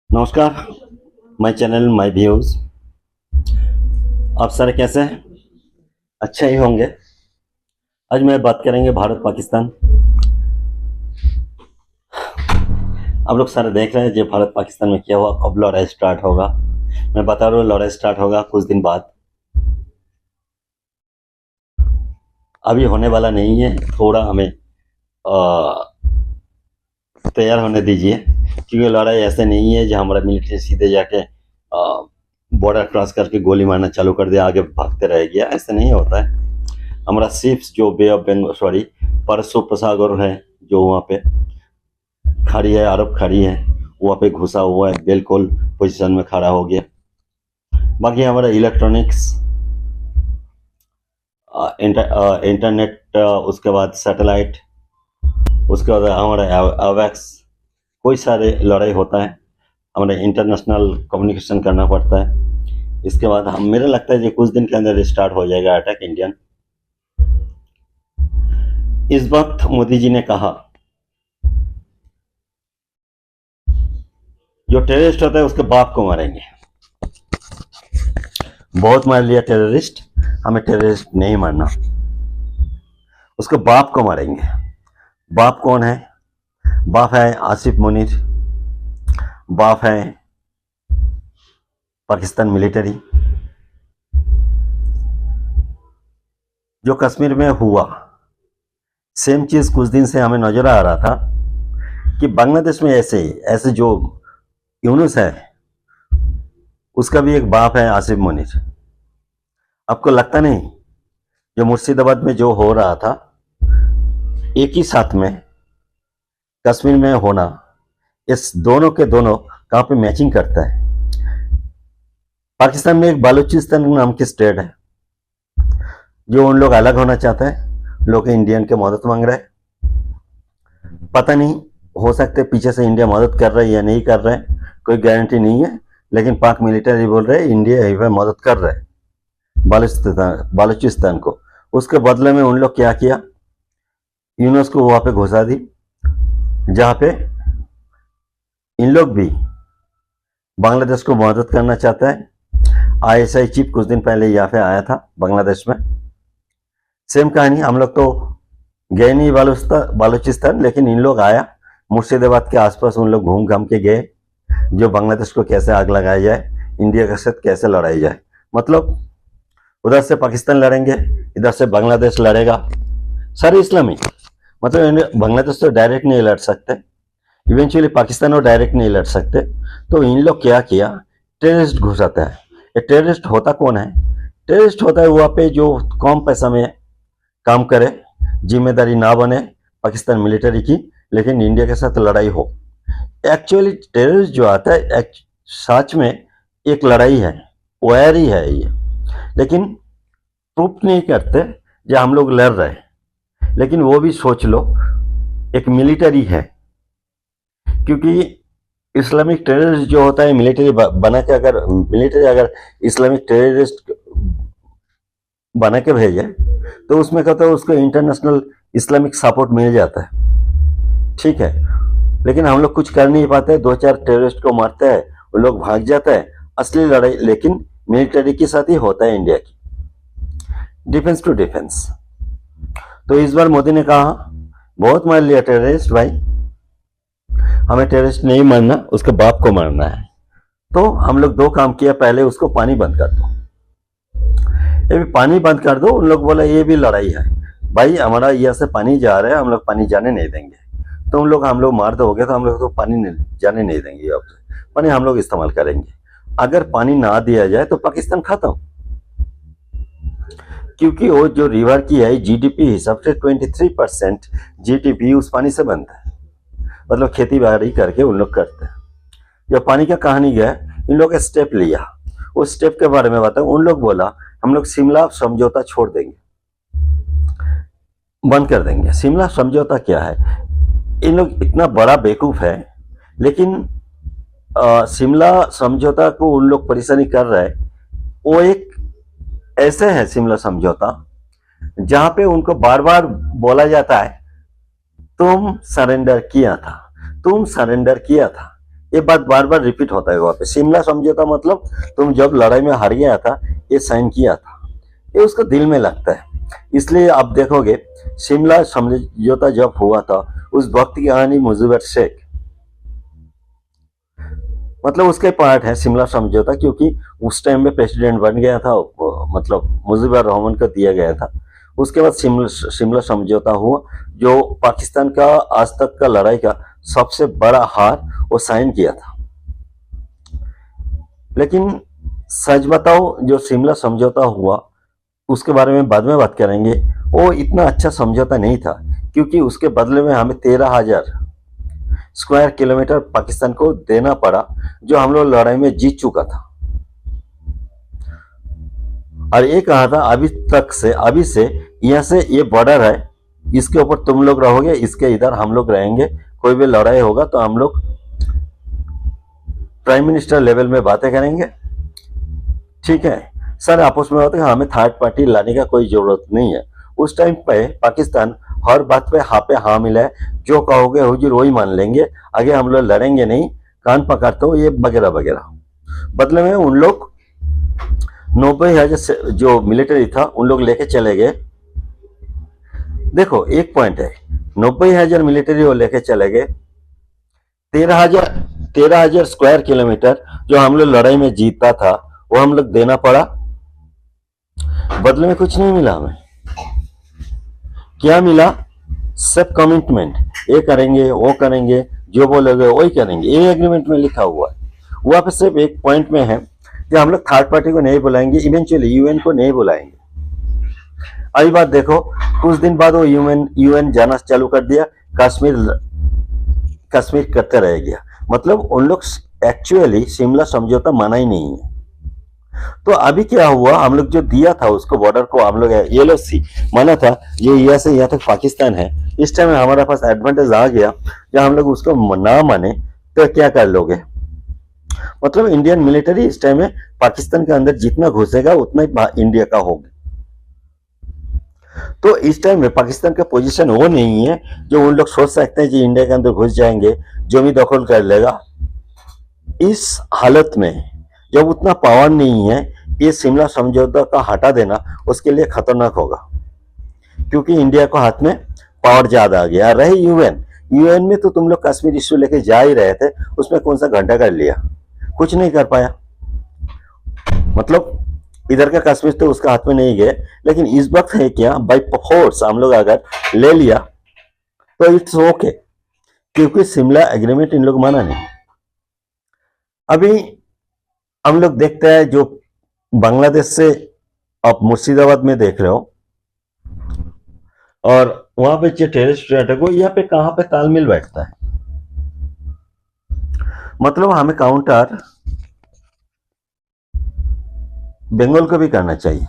नमस्कार। My channel my views. आप सारे कैसे हैं? अच्छे ही होंगे। आज मैं बात करेंगे भारत पाकिस्तान। आप लोग सारे देख रहे हैं जो भारत पाकिस्तान में क्या हुआ, कब लड़ाई स्टार्ट होगा। मैं बता रहा हूँ लड़ाई स्टार्ट होगा कुछ दिन बाद। अभी होने वाला नहीं है, थोड़ा हमें तैयार होने दीजिए, क्योंकि लड़ाई ऐसे नहीं है जो हमारा मिलिट्री सीधे जाके बॉर्डर क्रॉस करके गोली मारना चालू कर दिया, आगे भागते रह गया। ऐसा नहीं होता है। हमारा शिप्स जो बे ऑफ बंगाल, सॉरी, परसोपसागर है, जो वहाँ पे खड़ी है, अरब खड़ी है, वहाँ पे घुसा हुआ है, बिल्कुल पोजीशन में खड़ा हो गया। बाकी हमारा इलेक्ट्रॉनिक्स, इंटरनेट, उसके बाद सैटेलाइट, उसके बाद हमारा अवैक्स, कोई सारे लड़ाई होता है। हमारे इंटरनेशनल कम्युनिकेशन करना पड़ता है। इसके बाद हम, मेरा लगता है कि कुछ दिन के अंदर स्टार्ट हो जाएगा अटैक इंडियन। इस वक्त मोदी जी ने कहा जो टेररिस्ट होता है उसके बाप को मारेंगे। बहुत मार लिया टेररिस्ट, हमें टेररिस्ट नहीं मारना, उसके बाप को मारेंगे। बाप कौन है? बाप है आसिफ मुनीर, बाप है पाकिस्तान मिलिट्री। जो कश्मीर में हुआ सेम चीज कुछ दिन से हमें नजर आ रहा था कि बांग्लादेश में ऐसे जो यूनुस है उसका भी एक बाप है आसिफ मुनीर। आपको लगता नहीं जो मुर्शिदाबाद में जो हो रहा था एक ही साथ में कश्मीर में होना, इस दोनों के दोनों कहां पे मैचिंग करता है। पाकिस्तान में एक बालूचिस्तान नाम की स्टेट है, जो उन लोग अलग होना चाहते हैं, लोग इंडियन के मदद मांग रहे हैं। पता नहीं, हो सकते पीछे से इंडिया मदद कर रहा है या नहीं कर रहे हैं, कोई गारंटी नहीं है। लेकिन पाक मिलिट्री बोल रहे हैं इंडिया यही पे मदद कर रहे हैं बालूचिस्तान को। उसके बदले में उन लोग क्या किया, यूनुस को वहां पे घुसा दी, जहां पे इन लोग भी बांग्लादेश को मदद करना चाहता है। आईएसआई चीफ कुछ दिन पहले यहाँ पे आया था बांग्लादेश में। सेम कहानी, हम लोग तो गए नहीं बालूचिस्तान, लेकिन इन लोग आया मुर्शिदाबाद के आसपास, उन लोग घूम घाम के गए जो बांग्लादेश को कैसे आग लगाया जाए, इंडिया के साथ कैसे लड़ाई जाए। मतलब उधर से पाकिस्तान लड़ेंगे, इधर से बांग्लादेश लड़ेगा, सारे इस्लामिक। मतलब बांग्लादेश तो डायरेक्ट नहीं लड़ सकते, इवेंचुअली पाकिस्तान और डायरेक्ट नहीं लड़ सकते। तो इन लोग क्या किया, टेररिस्ट घुसाता है। ये टेररिस्ट होता कौन है? टेररिस्ट होता है वहाँ पे जो कम पैसा में काम करे, जिम्मेदारी ना बने पाकिस्तान मिलिट्री की, लेकिन इंडिया के साथ लड़ाई हो। एक्चुअली टेररिस्ट जो आता है सच में एक लड़ाई है, वायर ही है ये, लेकिन प्रूफ नहीं करते जो हम लोग लड़ रहे हैं। लेकिन वो भी सोच लो एक मिलिट्री है, क्योंकि इस्लामिक टेररिस्ट जो होता है मिलिट्री बना के, अगर मिलिट्री अगर इस्लामिक टेररिस्ट बना के भेजे तो उसमें कहते हैं उसको इंटरनेशनल इस्लामिक सपोर्ट मिल जाता है, ठीक है। लेकिन हम लोग कुछ कर नहीं पाते, दो चार टेररिस्ट को मारते हैं, वो लोग भाग जाते हैं। असली लड़ाई लेकिन मिलिट्री के साथ ही होता है, इंडिया की डिफेंस टू डिफेंस। तो इस बार मोदी ने कहा बहुत मार लिया टेररिस्ट भाई, हमें टेररिस्ट नहीं मारना, उसके बाप को मारना है। तो हम लोग दो काम किया, पहले उसको पानी बंद कर दो, ये भी पानी बंद कर दो। उन लोग बोला ये भी लड़ाई है भाई, हमारा यहाँ से पानी जा रहा है, हम लोग पानी जाने नहीं देंगे। तो उन लोग, हम लोग मार दोगे तो हम लोग तो पानी जाने नहीं देंगे, आपसे पानी हम लोग इस्तेमाल करेंगे। अगर पानी ना दिया जाए तो पाकिस्तान खत्म, क्योंकि वो जो रिवर की है जीडीपी हिसाब से 23% जीडीपी उस पानी से बनता है। मतलब खेती बाड़ी करके उन लोग करते हैं। जब पानी का कहानी गया, इन लोग ने स्टेप लिया, उस स्टेप के बारे में बताऊं। उन लोग बोला हम लोग शिमला समझौता छोड़ देंगे, बंद कर देंगे। शिमला समझौता क्या है? इन लोग इतना बड़ा बेवकूफ है, लेकिन शिमला समझौता को उन लोग परेशानी कर रहे हैं। वो एक ऐसे है शिमला समझौता जहां पे उनको बार बार बोला जाता है तुम सरेंडर किया था, तुम सरेंडर किया था, ये बात बार बार रिपीट होता है वहां पे। शिमला समझौता मतलब तुम जब लड़ाई में हार गया था ये साइन किया था, ये उसका दिल में लगता है। इसलिए आप देखोगे शिमला समझौता जब हुआ था उस वक्त की कहानी मुजीबर शेख, मतलब उसके पार्ट है शिमला समझौता, क्योंकि उस टाइम में प्रेसिडेंट बन गया था, मतलब मुजीबर रहमान को दिया गया था। उसके बाद शिमला समझौता हुआ जो पाकिस्तान का आज तक का लड़ाई का सबसे बड़ा हार वो साइन किया था। लेकिन सच बताओ जो शिमला समझौता हुआ उसके बारे में बाद में बात करेंगे, वो इतना अच्छा समझौता नहीं था, क्योंकि उसके बदले में हमें 13,000 स्क्वायर किलोमीटर पाकिस्तान को देना पड़ा, जो हम लोग लड़ाई में जीत चुका था। और ये कहा था अभी से यहाँ से ये बॉर्डर है, इसके ऊपर तुम लोग रहोगे, इसके इधर हम लोग रहेंगे, कोई भी लड़ाई होगा तो हम लोग प्राइम मिनिस्टर लेवल में बातें करेंगे, ठीक है। सर आपस में होते हैं, हमें थर्ड पार्टी लाने का कोई जरूरत नहीं है। उस टाइम पे पाकिस्तान हर बात पे हाँ मिला है, जो कहोगे हुजूर वही मान लेंगे, आगे हम लोग लड़ेंगे नहीं, कान पकड़ते हो ये वगैरह वगैरह। बदले में उन लोग 90,000 जो मिलिट्री था उन लोग लेके चले गए। देखो एक पॉइंट है, 90,000 मिलिट्री वो लेके चले गए, 13,000 स्क्वायर किलोमीटर जो हम लोग लड़ाई में जीता था वो हम लोग देना पड़ा, बदले में कुछ नहीं मिला हमें। क्या मिला? सब कमिटमेंट, ये करेंगे वो करेंगे, जो बोलोगे वही करेंगे, ये एग्रीमेंट में लिखा हुआ है। वहां पे सिर्फ एक पॉइंट में है कि हम लोग थर्ड पार्टी को नहीं बुलाएंगे, इवेंचुअली यूएन को नहीं बुलाएंगे। अभी बात देखो, कुछ दिन बाद वो यूएन जाना चालू कर दिया, कश्मीर करते रह गया। मतलब उन लोग एक्चुअली शिमला समझौता माना ही नहीं है। तो अभी क्या हुआ, हम लोग जो दिया था उसको बॉर्डर को हम लोग येलो सी माना था, ये यहाँ से यहाँ तक पाकिस्तान है। इस टाइम हमारे पास एडवांटेज आ गया, जब हम लोग उसको ना माने तो क्या कर लोगे। मतलब इंडियन मिलिट्री इस टाइम में पाकिस्तान के अंदर जितना घुसेगा उतना ही इंडिया का होगा। तो इस टाइम में पाकिस्तान का पोजीशन वो नहीं है जो उन लोग सोच सकते हैं कि इंडिया के अंदर घुस जाएंगे, जमी दखल कर लेगा। इस हालत में जब उतना पावर नहीं है, ये शिमला समझौता का हटा देना उसके लिए खतरनाक होगा, क्योंकि इंडिया को हाथ में पावर ज्यादा आ गया। रही यूएन में तो तुम लोग कश्मीर इश्यू लेके जा ही रहे थे, उसमें कौन सा घंटा कर लिया, कुछ नहीं कर पाया। मतलब इधर का कश्मीर तो उसका हाथ में नहीं गए, लेकिन इस वक्त है क्या, बाई फोर्स हम लोग अगर ले लिया तो इट्स ओके, क्योंकि शिमला एग्रीमेंट इन लोग माना नहीं। अभी हम लोग देखते हैं जो बांग्लादेश से आप मुर्शिदाबाद में देख रहे हो, और वहां पे जो टेररिस्ट अटैक हो, यहाँ पे कहां पे तालमेल बैठता है। मतलब हमें काउंटर बंगाल को भी करना चाहिए।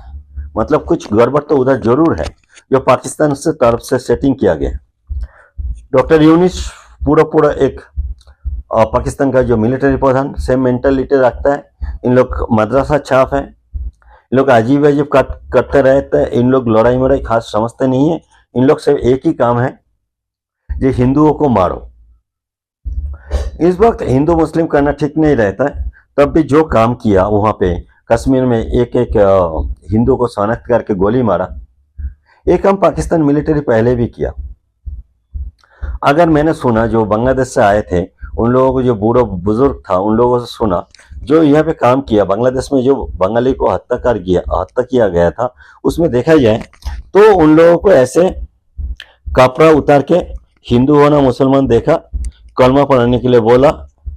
मतलब कुछ गड़बड़ तो उधर जरूर है, जो पाकिस्तान से तरफ से सेटिंग किया गया। डॉक्टर यूनिस पूरा एक पाकिस्तान का जो मिलिट्री प्रधान सेम मेंटालिटी रखता है। इन लोग मदरसा छाप है, इन लोग अजीब अजीब करते रहते हैं। इन लोग लड़ाई मड़ाई खास समझते नहीं है। इन लोग से एक ही काम है, जो हिंदुओं को मारो। इस वक्त हिंदू मुस्लिम करना ठीक नहीं रहता है, तब भी जो काम किया वहां पे कश्मीर में एक हिंदू को शनाख्त करके गोली मारा, ये काम पाकिस्तान मिलिट्री पहले भी किया। अगर मैंने सुना जो बांग्लादेश से आए थे उन लोगों को, जो बूढ़ा बुजुर्ग था उन लोगों से सुना, जो यहाँ पे काम किया बांग्लादेश में, जो बंगाली को हत्या किया गया था, उसमें देखा जाए तो उन लोगों को ऐसे कपड़ा उतार के हिंदू होना मुसलमान देखा, कलमा पढ़ने के लिए बोला,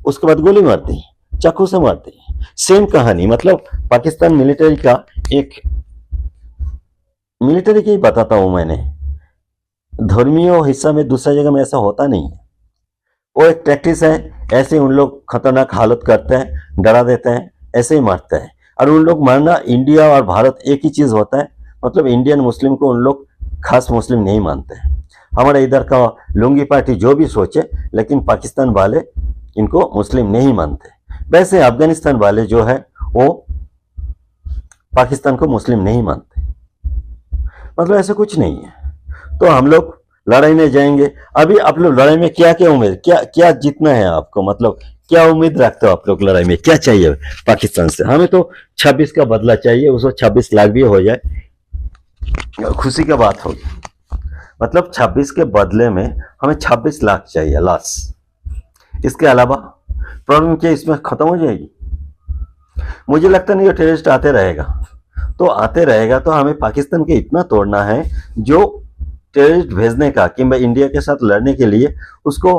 उसके बाद गोली मार दी, चाकू से मार दी। सेम कहानी। मतलब पाकिस्तान मिलिट्री का एक मिलिट्री की बताता हूं मैंने, धर्मीय हिस्सा में दूसरा जगह में ऐसा होता नहीं है। वो एक प्रैक्टिस है, ऐसे उन लोग खतरनाक हालत करते हैं, डरा देते हैं, ऐसे ही मारते हैं। और उन लोग मारना, इंडिया और भारत एक ही चीज होता है। मतलब इंडियन मुस्लिम को उन लोग खास मुस्लिम नहीं मानते हैं। हमारे इधर का लुंगी पार्टी जो भी सोचे, लेकिन पाकिस्तान वाले इनको मुस्लिम नहीं मानते। वैसे अफगानिस्तान वाले जो है वो पाकिस्तान को मुस्लिम नहीं मानते। मतलब ऐसा कुछ नहीं है। तो हम लोग लड़ाई में जाएंगे। अभी आप लोग लड़ाई में क्या क्या उम्मीद, क्या क्या जीतना है आपको, मतलब क्या उम्मीद रखते हो आप लोग लड़ाई में? क्या चाहिए पाकिस्तान से? हमें तो 26 का बदला चाहिए, उसको 26 लाख भी हो जाए खुशी की बात होगी। मतलब 26 के बदले में हमें 26 लाख चाहिए लाश। इसके अलावा प्रॉब्लम क्या इसमें खत्म हो जाएगी? मुझे लगता नहीं, ये टेररिस्ट आते रहेगा तो हमें पाकिस्तान के इतना तोड़ना है जो टेररिस्ट भेजने का किंबा इंडिया के साथ लड़ने के लिए उसको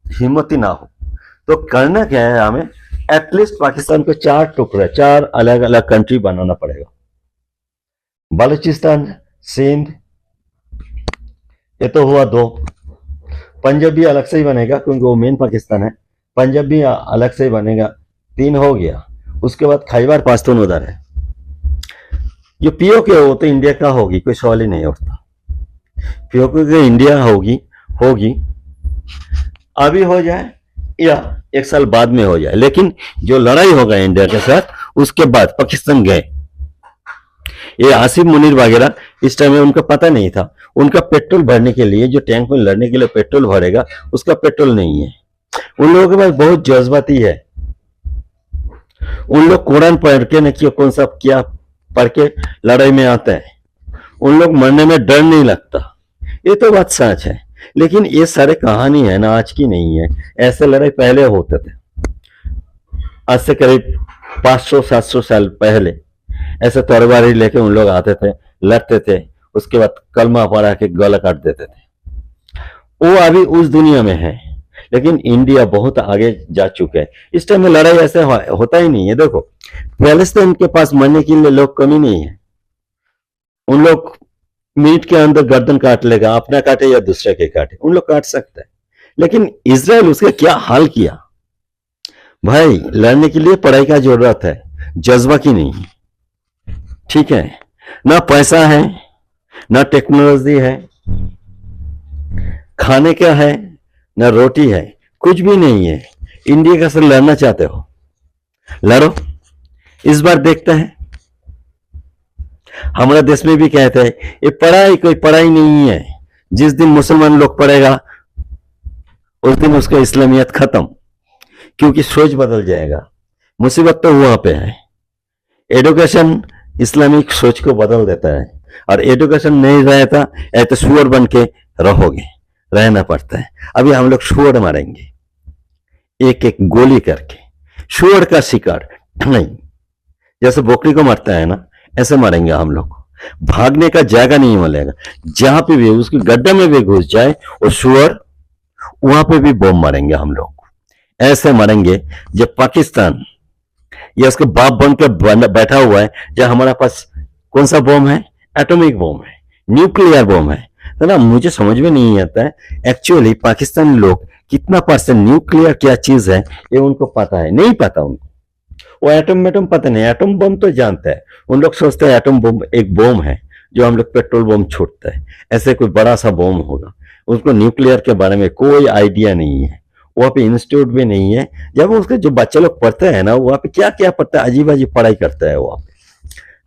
हिम्मत ही ना हो। तो करना क्या है, हमें एटलीस्ट पाकिस्तान को 4 टुकड़े, 4 अलग अलग कंट्री बनाना पड़ेगा। बलूचिस्तान, सिंध, ये तो हुआ 2। पंजाब भी अलग से ही बनेगा क्योंकि वो मेन पाकिस्तान है, पंजाब भी अलग से ही बनेगा, 3 हो गया। उसके बाद खैबर पाख्तूनख्वा है। जो पीओके हो तो इंडिया का होगी, कोई सवाल ही नहीं उठता। पीओके इंडिया होगी अभी हो जाए या 1 साल बाद में हो जाए, लेकिन जो लड़ाई होगा इंडिया के साथ उसके बाद पाकिस्तान गए। ये आसिफ मुनीर वगैरह इस टाइम में उनका पता नहीं था, उनका पेट्रोल भरने के लिए, जो टैंक में लड़ने के लिए पेट्रोल भरेगा उसका पेट्रोल नहीं है। उन लोगों के पास बहुत जज्बाती है। उन लोग कुरान पढ़ के न कौन सा क्या पढ़ के लड़ाई में आते हैं। उन लोग मरने में डर नहीं लगता, ये तो बात सच है। लेकिन ये सारे कहानी है ना, आज की नहीं है। ऐसे लड़ाई पहले होते थे, आज से करीब 500-700 साल पहले ऐसे तलवारी लेके उन लोग आते थे, लड़ते थे, उसके बाद कलमा पढ़ा के गला काट देते थे। वो अभी उस दुनिया में है, लेकिन इंडिया बहुत आगे जा चुके हैं। इस टाइम में लड़ाई ऐसे होता ही नहीं है। देखो पैलेस्टाइन के पास मरने के लिए लोग कमी नहीं है। उन लोग मिनट के अंदर गर्दन काट लेगा, अपना काटे या दूसरे के काटे, उन लोग काट सकते हैं। लेकिन इजराइल उसका क्या हाल किया भाई। लड़ने के लिए पढ़ाई का जरूरत है, जज्बा की नहीं। ठीक है, ना पैसा है, ना टेक्नोलॉजी है, खाने का है, ना रोटी है, कुछ भी नहीं है। इंडिया का साथ लड़ना चाहते हो, लड़ो। इस बार देखते हैं। हमारे देश में भी कहते हैं ये पढ़ाई कोई पढ़ाई नहीं है, जिस दिन मुसलमान लोग पढ़ेगा उस दिन उसका इस्लामियत खत्म, क्योंकि सोच बदल जाएगा। मुसीबत तो वहां पे है। एडुकेशन इस्लामिक सोच को बदल देता है, और एडुकेशन नहीं रहता तो सुअर बन के रहना पड़ता है। अभी हम लोग सुअर मारेंगे एक एक गोली करके, सुअर का शिकार नहीं, जैसे बकरी को मारता है ना, ऐसे मारेंगे हम लोग। भागने का जगह नहीं मिलेगा, जहां पे भी उसके गड्ढे में भी घुस जाए और सुअर, वहां पे भी बम मारेंगे हम लोग। ऐसे मारेंगे जब पाकिस्तान या उसके बाप बन के बैठा हुआ है, जब हमारे पास कौन सा बम है, एटॉमिक बम है, न्यूक्लियर बम है। तो ना मुझे समझ में नहीं आता है एक्चुअली पाकिस्तानी लोग कितना % न्यूक्लियर क्या चीज है ये उनको पता है, नहीं पता उनको। वो एटम पता नहीं, एटम बम तो जानते हैं। उन लोग सोचते हैं एटम बम एक बम है जो हम लोग पेट्रोल बम छोड़ते हैं, ऐसे कोई बड़ा सा बम होगा। उसको न्यूक्लियर के बारे में कोई आइडिया नहीं है, वहाँ पे इंस्टीट्यूट भी नहीं है। जब उसके जो बच्चे लोग पढ़ते हैं ना, वहाँ पे क्या क्या पढ़ता है, अजीब अजीब पढ़ाई करता है वहाँ पे।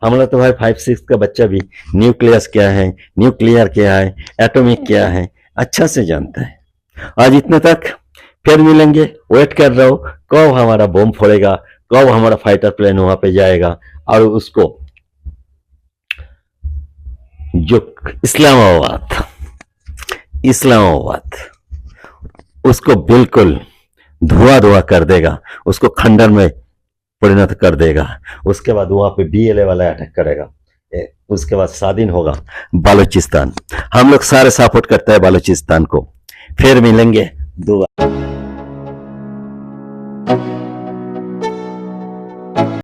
हमारा तो भाई 5-6 का बच्चा भी न्यूक्लियस क्या है, न्यूक्लियर क्या है, एटॉमिक क्या है, अच्छा से जानता है। आज इतने तक, फिर मिलेंगे। वेट कर रहा हूं कब हमारा बम फोड़ेगा, कब हमारा फाइटर प्लेन वहां पे जाएगा और उसको जो इस्लामाबाद उसको बिल्कुल धुआं कर देगा, उसको खंडर में परिणत कर देगा। उसके बाद वहां पे BLA वाला अटैक करेगा, उसके बाद स्वाधीन होगा बलूचिस्तान। हम लोग सारे सपोर्ट करते हैं बलूचिस्तान को। फिर मिलेंगे। दुआ।